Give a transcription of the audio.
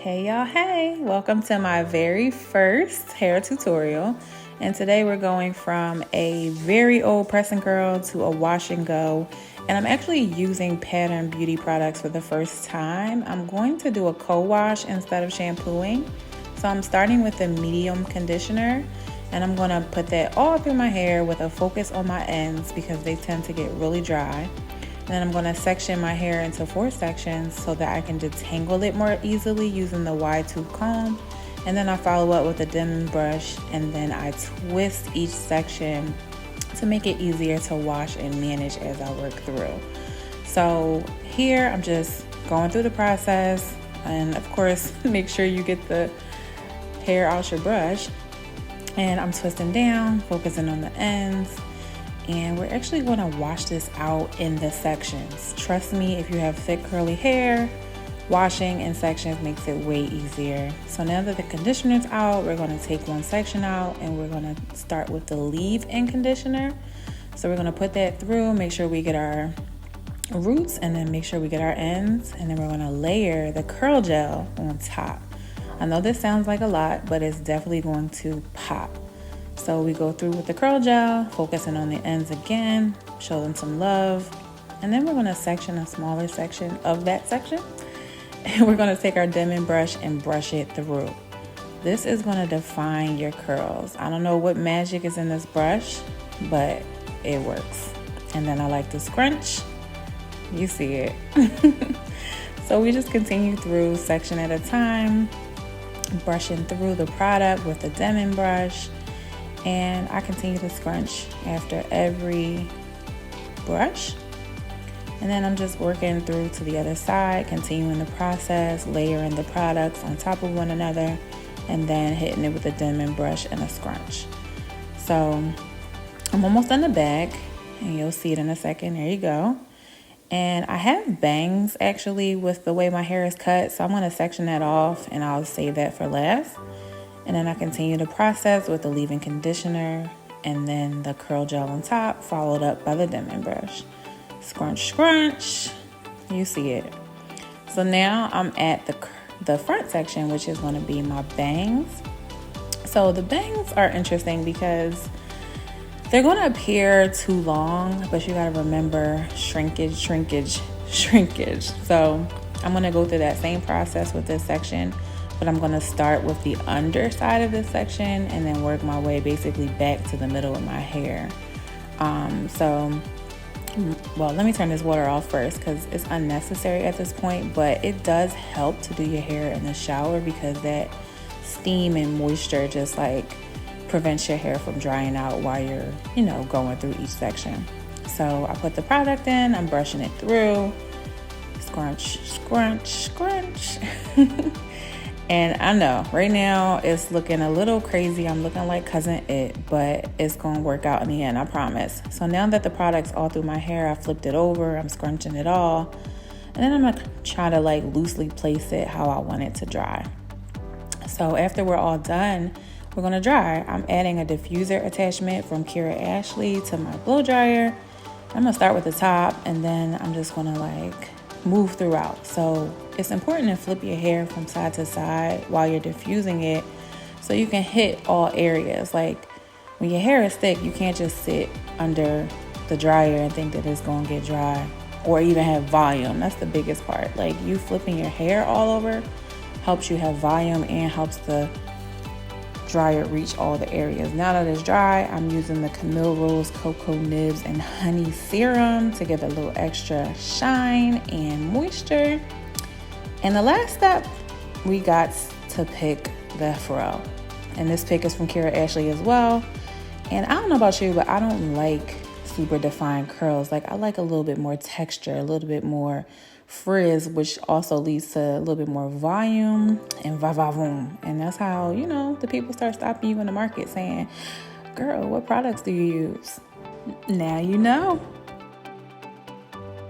Hey y'all, hey! Welcome to my very first hair tutorial. And today we're going from a very old press and curl to a wash and go. And I'm actually using Pattern Beauty products for the first time. I'm going to do a co-wash instead of shampooing. So I'm starting with the medium conditioner and I'm going to put that all through my hair with a focus on my ends because they tend to get really dry. And then I'm going to section my hair into 4 sections so that I can detangle it more easily using the wide tooth comb. And then I follow up with a Denman brush and then I twist each section to make it easier to wash and manage as I work through. So here I'm just going through the process, and of course make sure you get the hair out your brush. And I'm twisting down, focusing on the ends. And we're actually going to wash this out in the sections. Trust me, if you have thick curly hair, washing in sections makes it way easier. So now that the conditioner's out, we're going to take one section out and we're going to start with the leave-in conditioner. So we're going to put that through, make sure we get our roots and then make sure we get our ends. And then we're going to layer the curl gel on top. I know this sounds like a lot, but it's definitely going to pop. So we go through with the curl gel, focusing on the ends again, show them some love. And then we're going to section a smaller section of that section. And we're going to take our Denman brush and brush it through. This is going to define your curls. I don't know what magic is in this brush, but it works. And then I like to scrunch. You see it. So we just continue through section at a time, brushing through the product with the Denman brush. And I continue to scrunch after every brush. And then I'm just working through to the other side, continuing the process, layering the products on top of one another, and then hitting it with a Denman brush and a scrunch. So I'm almost done the back, and you'll see it in a second. There you go. And I have bangs actually with the way my hair is cut, so I'm going to section that off and I'll save that for last. And then I continue the process with the leave-in conditioner and then the curl gel on top, followed up by the Denman brush. Scrunch, scrunch. You see it. So now I'm at the front section, which is going to be my bangs. So the bangs are interesting because they're going to appear too long, but you got to remember shrinkage, shrinkage, shrinkage. So I'm going to go through that same process with this section. But I'm going to start with the underside of this section and then work my way basically back to the middle of my hair. Well, let me turn this water off first because it's unnecessary at this point, but it does help to do your hair in the shower because that steam and moisture just like prevents your hair from drying out while you're, going through each section. So I put the product in, I'm brushing it through, scrunch, scrunch, scrunch. And I know right now it's looking a little crazy. I'm looking like Cousin It, but it's going to work out in the end, I promise. So now that the product's all through my hair, I flipped it over, I'm scrunching it all. And then I'm going to try to like loosely place it how I want it to dry. So after we're all done, we're going to dry. I'm adding a diffuser attachment from Kira Ashley to my blow dryer. I'm going to start with the top and then I'm just going to like move throughout. So it's important to flip your hair from side to side while you're diffusing it so you can hit all areas. Like when your hair is thick, you can't just sit under the dryer and think that it's going to get dry or even have volume. That's the biggest part. Like you flipping your hair all over helps you have volume and helps the dryer reach all the areas. Now that it's dry, I'm using the Camille Rose Cocoa Nibs and Honey Serum to give it a little extra shine and moisture. And the last step, we got to pick the fro. And this pick is from Kira Ashley as well. And I don't know about you, but I don't like super defined curls. Like I like a little bit more texture, a little bit more frizz, which also leads to a little bit more volume and va-va-voom. And that's how, the people start stopping you in the market saying, girl, what products do you use? Now you know.